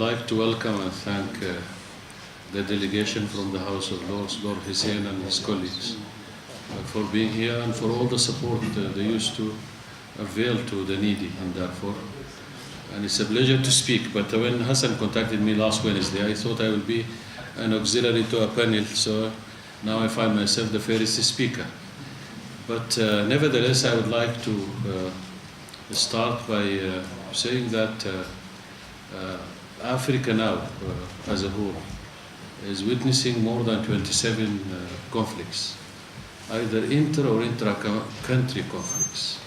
like to welcome and thank the delegation from the House of Lords, Lord Hussein and his colleagues, for being here and for all the support they used to avail to the needy in Darfur. And it's a pleasure to speak, but when Hassan contacted me last Wednesday, I thought I would be an auxiliary to a panel, so now I find myself the first speaker. But nevertheless, I would like to start by saying that Africa now, as a whole, is witnessing more than 27 conflicts, either inter or intra-country conflicts.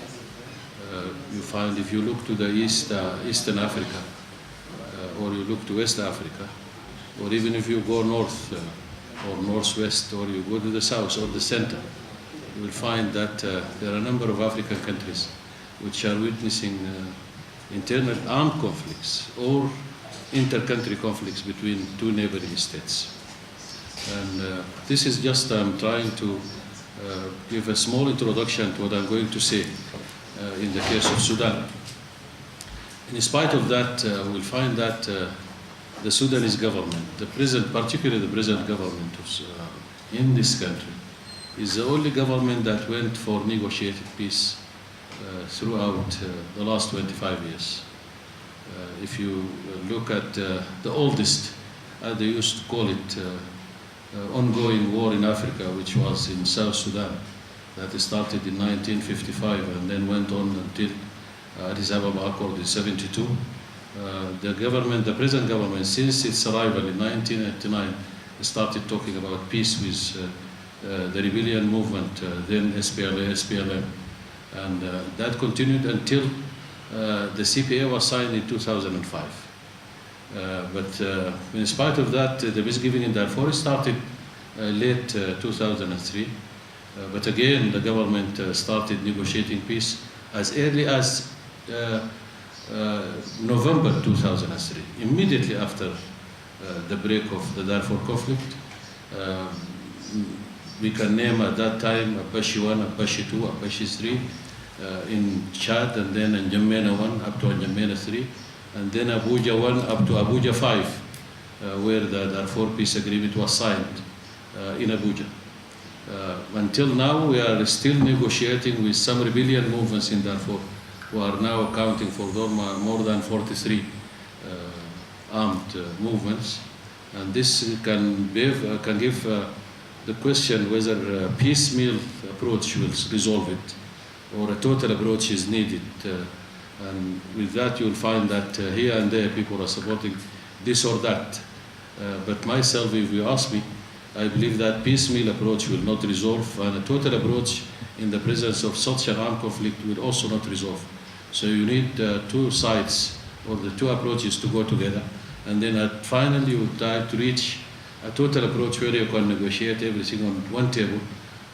You find, if you look to the Eastern Africa, or you look to West Africa, or even if you go north or northwest, or you go to the south or the center, you will find that there are a number of African countries which are witnessing internal armed conflicts or inter-country conflicts between two neighboring states. And this is just, I'm trying to give a small introduction to what I'm going to say in the case of Sudan. In spite of that, we'll find that the Sudanese government, particularly the present government in this country, is the only government that went for negotiated peace throughout the last 25 years. If you look at the oldest, as they used to call it, ongoing war in Africa, which was in South Sudan, that started in 1955 and then went on until Addis Ababa Accord in 72. The present government, since its arrival in 1989, started talking about peace with the rebellion movement, then SPLM, and that continued until the CPA was signed in 2005. But in spite of that, the misgiving in Darfur started late 2003. But again, the government started negotiating peace as early as November 2003, immediately after the break of the Darfur conflict. We can name at that time Apache 1, Apache 2, Apache 3 in Chad, and then N'Djamena 1 up to N'Djamena 3, and then Abuja 1 up to Abuja 5, where the Darfur peace agreement was signed in Abuja. Until now, we are still negotiating with some rebellion movements in Darfur, who are now accounting for more than 43 armed movements. And this can give the question whether a piecemeal approach will resolve it, or a total approach is needed. And with that, you'll find that here and there people are supporting this or that. But myself, if you ask me, I believe that piecemeal approach will not resolve, and a total approach in the presence of such an armed conflict will also not resolve. So you need two sides, or the two approaches, to go together, and then finally you try to reach a total approach where you can negotiate everything on one table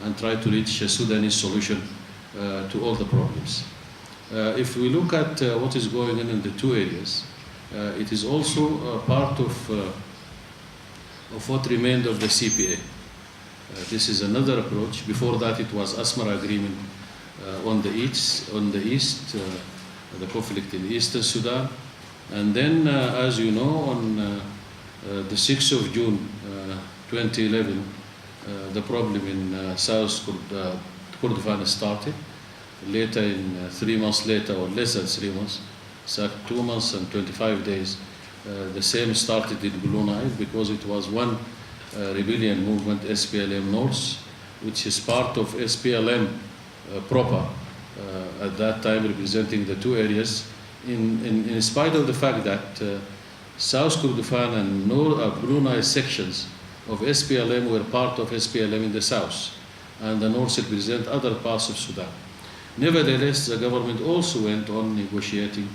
and try to reach a Sudanese solution to all the problems. If we look at what is going on in the two areas, it is also part of what remained of the CPA. This is another approach. Before that, it was Asmara Agreement on the east, the conflict in Eastern Sudan. And then, as you know, on the 6th of June 2011, the problem in South Kurdistan started. Later, 3 months later, or less than 3 months, so 2 months and 25 days, the same started in Blue Nile, because it was one rebellion movement, SPLM North, which is part of SPLM proper, at that time representing the two areas, in spite of the fact that South Kurdistan and Blue Nile sections of SPLM were part of SPLM in the south, and the north represent other parts of Sudan. Nevertheless, the government also went on negotiating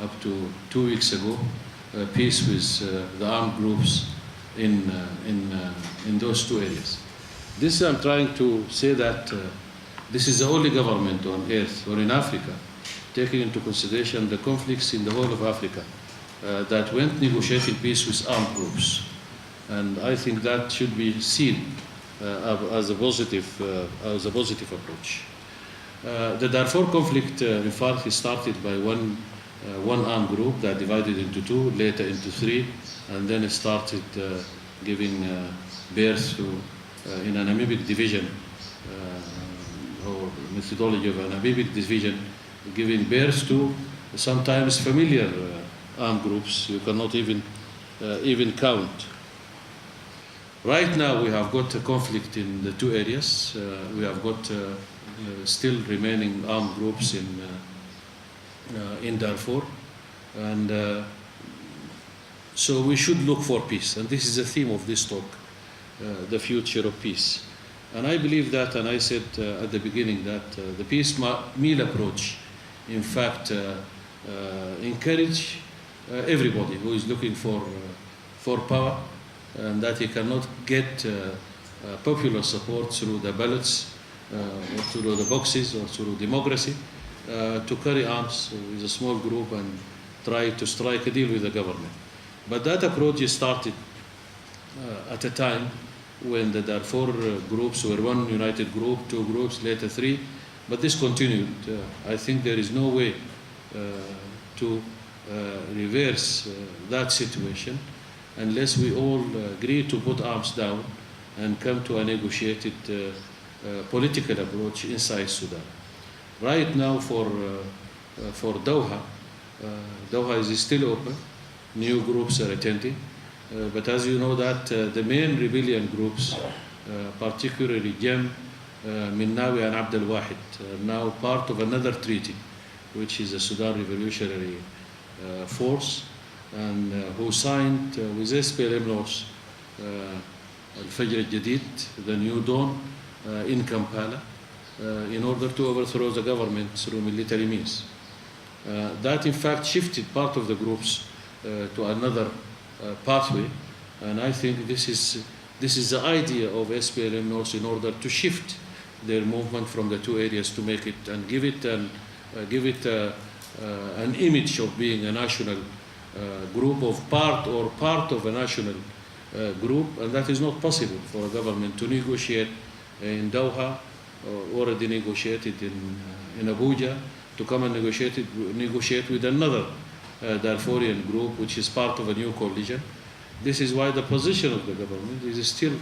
up to 2 weeks ago peace with the armed groups in those two areas. This, I'm trying to say that this is the only government on earth or in Africa, taking into consideration the conflicts in the whole of Africa, that went negotiating peace with armed groups. And I think that should be seen as a positive approach. The Darfur conflict, in fact, started by one one armed group that divided into two, later into three, and then it started giving birth to, in an amoebic division, or methodology of an amoebic division, giving birth to sometimes familiar armed groups you cannot even count. Right now we have got a conflict in the two areas. We have got still remaining armed groups in Darfur, and so we should look for peace, and this is the theme of this talk, the future of peace. And I believe that, and I said at the beginning that the peace meal approach, in fact, encourage everybody who is looking for power, and that he cannot get popular support through the ballots, or through the boxes, or through democracy, to carry arms with a small group and try to strike a deal with the government. But that approach is started at a time when the Darfur groups were one united group, two groups, later three, but this continued. I think there is no way to reverse that situation unless we all agree to put arms down and come to a negotiated political approach inside Sudan. Right now for Doha, Doha is still open. New groups are attending, but as you know that the main rebellion groups, particularly Jem, Minnawi and Abdel Wahid, are now part of another treaty, which is the Sudan Revolutionary Force, and who signed with SPLM North Al-Fajr al-Jadid, the New Dawn, in Kampala, in order to overthrow the government through military means. That in fact shifted part of the groups to another pathway, and I think this is the idea of SPLM North in order to shift their movement from the two areas to make it and give it an image of being a national group of part of a national group, and that is not possible for a government to negotiate in Doha, already negotiated in Abuja, to come and negotiate with another Darfurian group, which is part of a new coalition. This is why the position of the government is still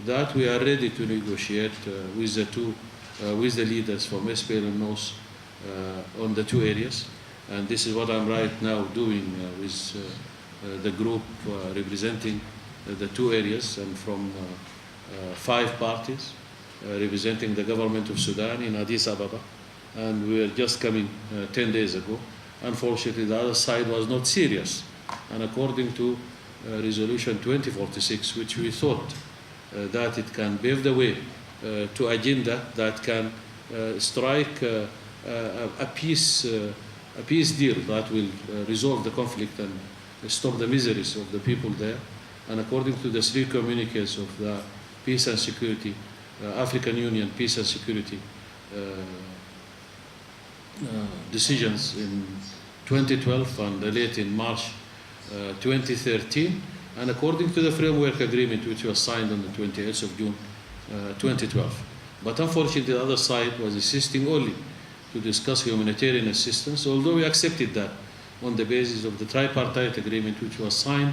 that we are ready to negotiate with the leaders from SPLM North on the two areas, and this is what I'm right now doing with the group representing the two areas, and from 5 parties representing the government of Sudan in Addis Ababa, and we were just coming 10 days ago. Unfortunately, the other side was not serious, and according to Resolution 2046, which we thought that it can pave the way to agenda that can strike a peace deal that will resolve the conflict and stop the miseries of the people there. And according to the 3 communiques of the Peace and Security, African Union Peace and Security decisions in 2012 and late in March 2013, and according to the framework agreement which was signed on the 28th of June 2012. But unfortunately, the other side was insisting only to discuss humanitarian assistance, although we accepted that on the basis of the tripartite agreement which was signed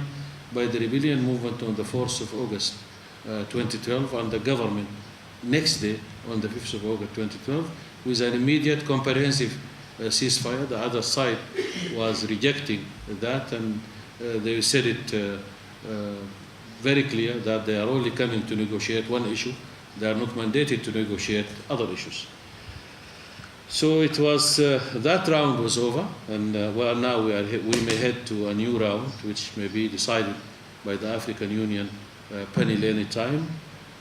by the rebellion movement on the 4th of August 2012, and the government next day on the 5th of August 2012 with an immediate comprehensive ceasefire. The other side was rejecting that, and they said it very clear that they are only coming to negotiate one issue. They are not mandated to negotiate other issues. So it was that round was over, and well, now we may head to a new round, which may be decided by the African Union penny lane time.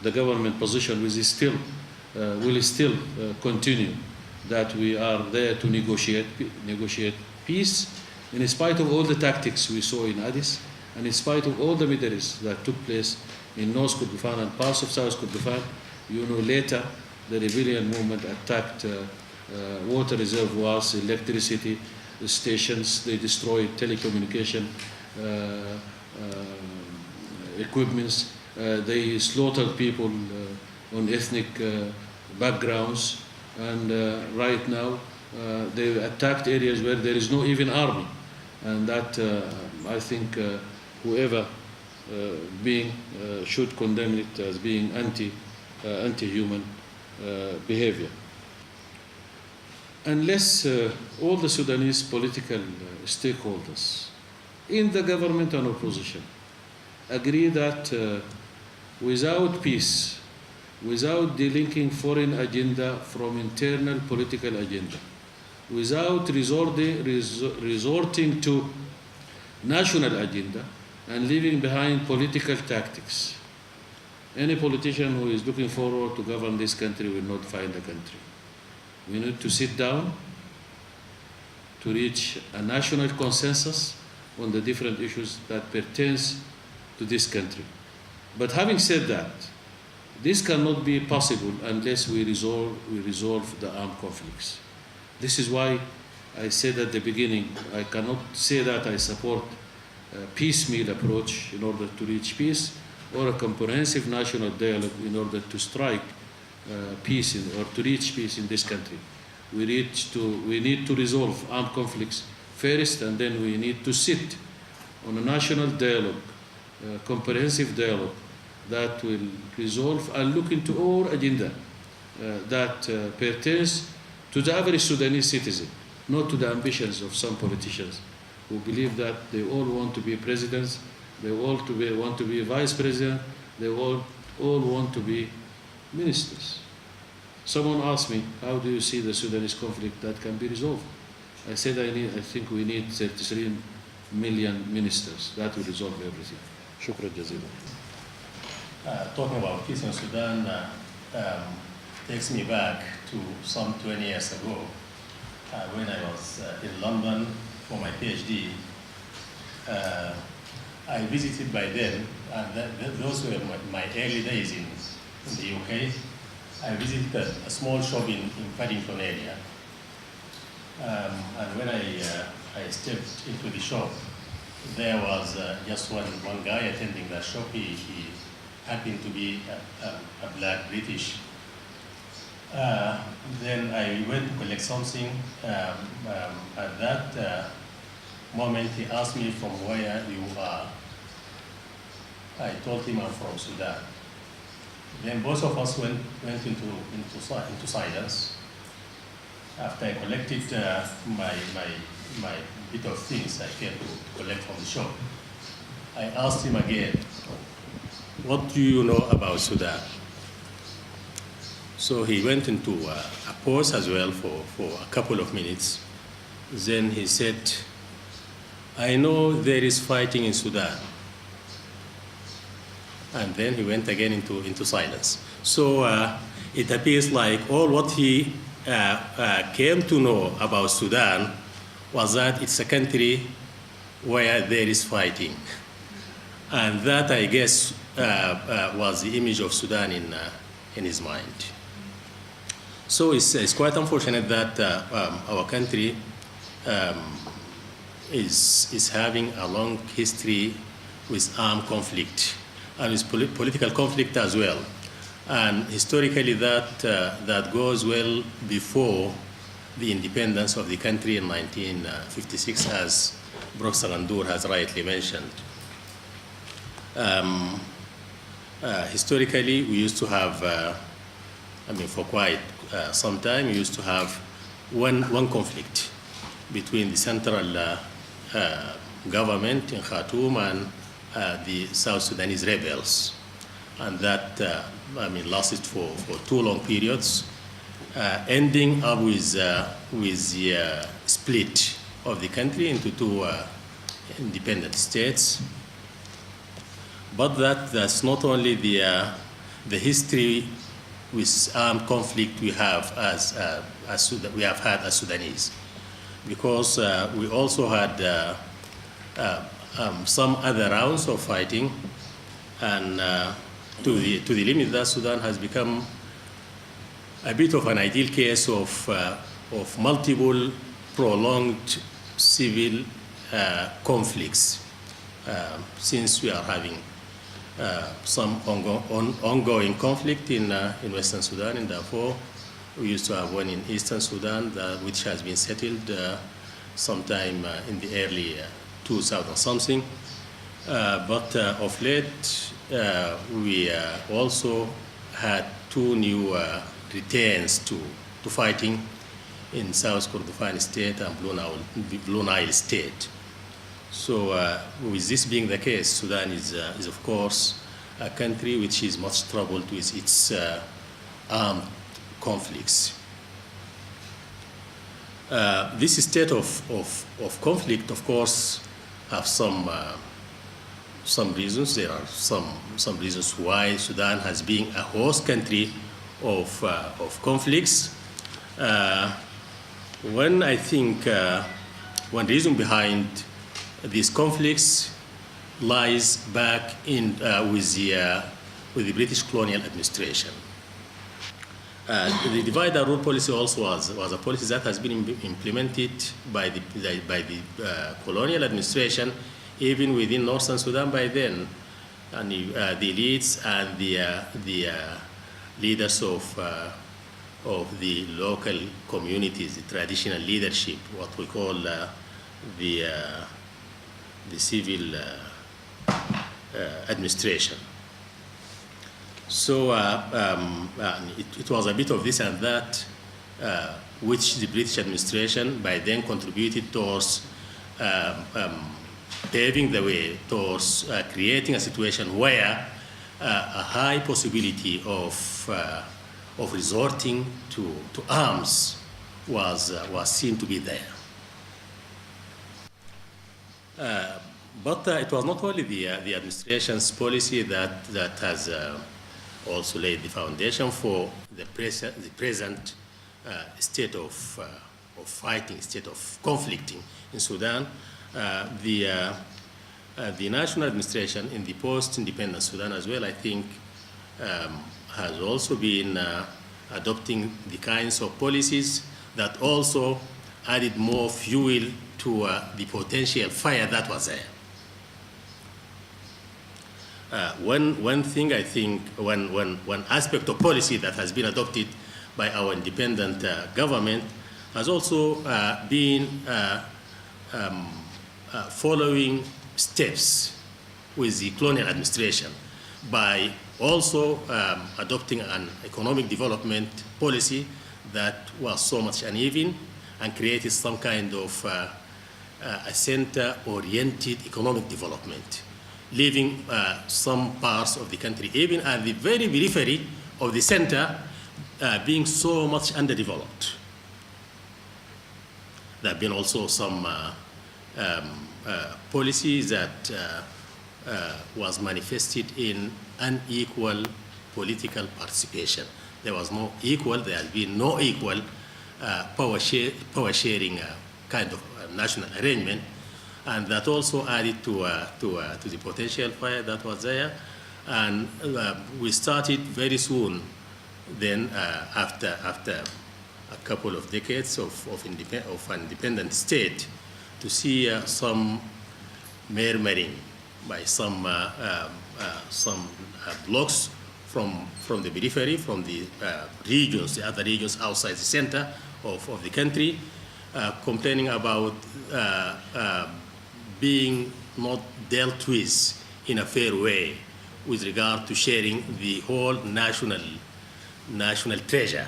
The government position will still continue that we are there to negotiate peace, in spite of all the tactics we saw in Addis, and in spite of all the miseries that took place in North Kordofan and parts of South Kordofan. You know, later the rebellion movement attacked water reservoirs, electricity stations. They destroyed telecommunication equipments. They slaughtered people on ethnic backgrounds. And right now They attacked areas where there is no even army. And that, I think, whoever being should condemn it as being anti-human behavior. Unless all the Sudanese political stakeholders in the government and opposition agree that without peace, without delinking foreign agenda from internal political agenda, without resorting to national agenda and leaving behind political tactics, any politician who is looking forward to govern this country will not find a country. We need to sit down to reach a national consensus on the different issues that pertains to this country. But having said that, this cannot be possible unless we resolve the armed conflicts. This is why I said at the beginning, I cannot say that I support a piecemeal approach in order to reach peace, or a comprehensive national dialogue in order to strike peace or to reach peace in this country. We need to resolve armed conflicts first, and then we need to sit on a national dialogue, comprehensive dialogue that will resolve and look into all agenda that pertains to the average Sudanese citizen, not to the ambitions of some politicians who believe that they all want to be presidents, they all want to be vice president, they all want to be ministers. Someone asked me, how do you see the Sudanese conflict that can be resolved? I said, I think we need 33 million ministers. That will resolve everything. Shukran jazeelan. Talking about peace in Sudan takes me back to some 20 years ago when I was in London for my PhD. I visited by then, and those were my early days in the UK. I visited a small shop in Paddington area. And when I stepped into the shop, there was just one guy attending that shop. He happened to be a black British. Then I went to collect something. At that moment, he asked me from where you are. I told him I'm from Sudan. Then both of us went into silence. After I collected my bit of things I came to collect from the shop, I asked him again, what do you know about Sudan? So he went into a pause as well for a couple of minutes. Then he said, I know there is fighting in Sudan. And then he went again into silence. So it appears like all what he came to know about Sudan was that it's a country where there is fighting. And that, I guess, was the image of Sudan in his mind. So it's quite unfortunate that our country is having a long history with armed conflict and with political conflict as well. And historically that goes well before the independence of the country in 1956, as Professor Ghandour has rightly mentioned. Historically, we used to have, for quite some time, we used to have one conflict between the central government in Khartoum and the South Sudanese rebels. And that, lasted for 2 long periods, ending up with the split of the country into 2 independent states. But that's not only the history with armed conflict we have we have had as Sudanese, because we also had some other rounds of fighting, and to the limit that Sudan has become a bit of an ideal case of multiple prolonged civil conflicts, since we are having some ongoing conflict in Western Sudan, in Darfur, We used to have one in Eastern Sudan, which has been settled sometime in the early 2000 something. But of late, we also had two new returns to fighting in South Kordofan State and Blue Nile State. So with this being the case, Sudan is of course a country which is much troubled with its armed conflicts. This state of conflict, of course, have some reasons. There are some reasons why Sudan has been a host country of conflicts. I think one reason behind these conflicts lies back in with the British colonial administration. The divide and rule policy also was a policy that has been implemented by the colonial administration, even within Northern Sudan by then, and the elites and the leaders of the local communities, the traditional leadership, what we call the civil administration. So it was a bit of this and that, which the British administration by then contributed towards paving the way towards creating a situation where a high possibility of resorting to arms was seen to be there. But it was not only the administration's policy that has also laid the foundation for the present state of fighting, state of conflicting in Sudan. The national administration in the post-independent Sudan as well, I think, has also been adopting the kinds of policies that also added more fuel to the potential fire that was there. One thing, I think, one aspect of policy that has been adopted by our independent government has also been following steps with the colonial administration by also adopting an economic development policy that was so much uneven and created some kind of a center-oriented economic development, leaving some parts of the country, even at the very periphery of the center, being so much underdeveloped. There have been also some policies that was manifested in unequal political participation. There has been no equal power sharing kind of national arrangement, and that also added to the potential fire that was there. And we started very soon then, after a couple of decades of an independent state, to see some murmuring by some blocks from the periphery, from the regions, the other regions outside the center of the country, complaining about being not dealt with in a fair way with regard to sharing the whole national treasure,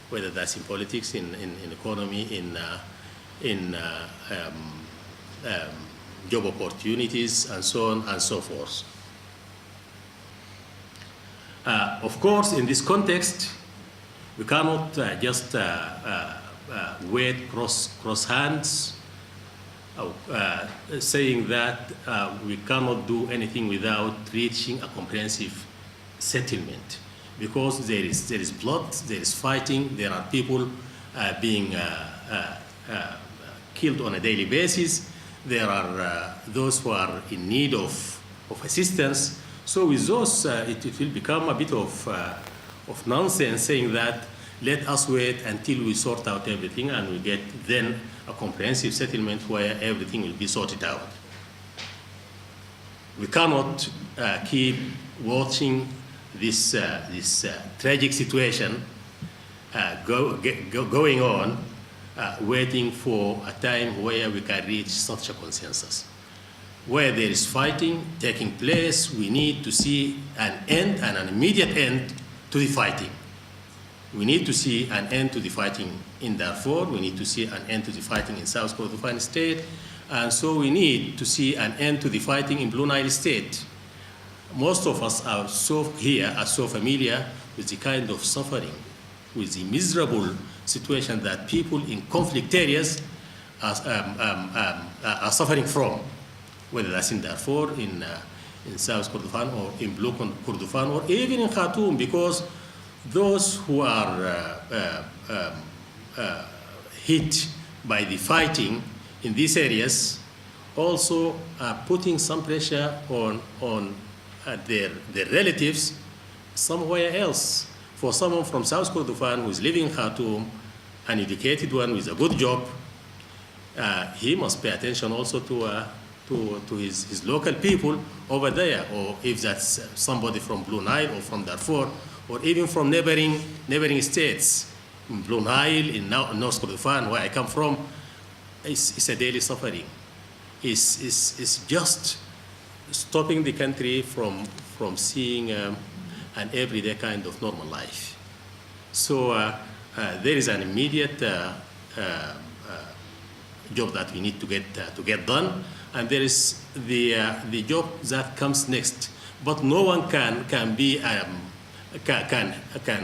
whether that's in politics, in economy, in job opportunities, and so on and so forth. Of course, in this context, we cannot just wait cross hands, saying that we cannot do anything without reaching a comprehensive settlement, because there is blood, there is fighting, there are people being killed on a daily basis, there are those who are in need of assistance. So with those, it will become a bit of nonsense saying that let us wait until we sort out everything and we get then a comprehensive settlement where everything will be sorted out. We cannot keep watching this tragic situation going on, waiting for a time where we can reach such a consensus. Where there is fighting taking place, we need to see an end and an immediate end to the fighting. We need to see an end to the fighting in Darfur. We need to see an end to the fighting in South Kordofan State. And so we need to see an end to the fighting in Blue Nile State. Most of us are so familiar with the kind of suffering, with the miserable situation that people in conflict areas are suffering from, whether that's in Darfur, in South Kordofan, or in Blue Kordofan, or even in Khartoum, because those who are hit by the fighting in these areas also are putting some pressure on their relatives somewhere else. For someone from South Kordofan who is living in Khartoum, an educated one with a good job, he must pay attention also to his local people over there, or if that's somebody from Blue Nile or from Darfur, or even from neighboring states. In Blue Nile, in North Kordofan, where I come from, it's a daily suffering. It's just stopping the country from seeing an everyday kind of normal life. So there is an immediate job that we need to get done, and there is the job that comes next. But no one can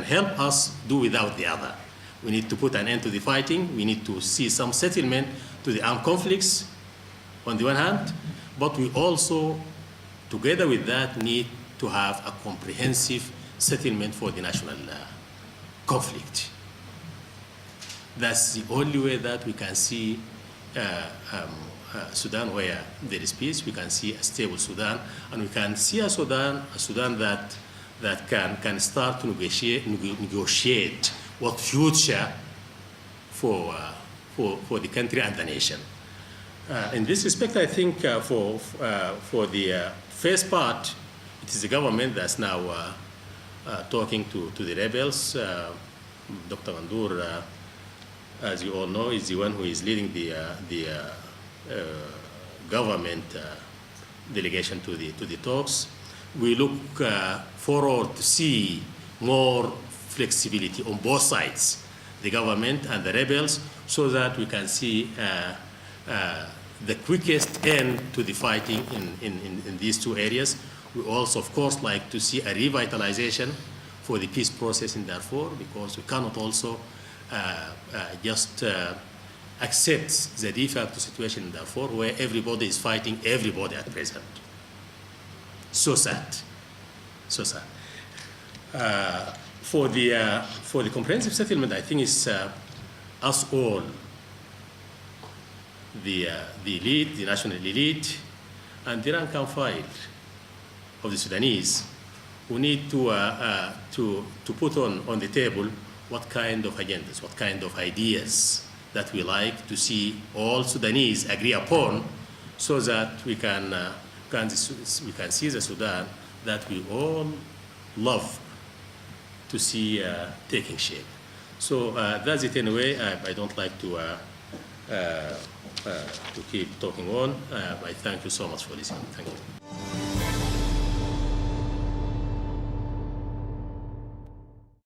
help us do without the other. We need to put an end to the fighting. We need to see some settlement to the armed conflicts on the one hand, but we also, together with that, need to have a comprehensive settlement for the national conflict. That's the only way that we can see Sudan where there is peace. We can see a stable Sudan, and we can see a Sudan that can start to negotiate what future for the country and the nation. In this respect, I think for the first part, it is the government that's now talking to the rebels. Dr. Ghandour, as you all know, is the one who is leading the government delegation to the talks. We look forward to see more flexibility on both sides, the government and the rebels, so that we can see the quickest end to the fighting in these two areas. We also, of course, like to see a revitalization for the peace process in Darfur, because we cannot also just accept the de facto situation in Darfur where everybody is fighting everybody at present. So sad, so sad. For the comprehensive settlement, I think it's us all, the elite, the national elite, and the rank and file of the Sudanese, who need to put on the table what kind of agendas, what kind of ideas that we like to see all Sudanese agree upon, so that we can see the Sudan that we all love to see taking shape. So that's it anyway. I don't like to keep talking on. I thank you so much for listening. Thank you.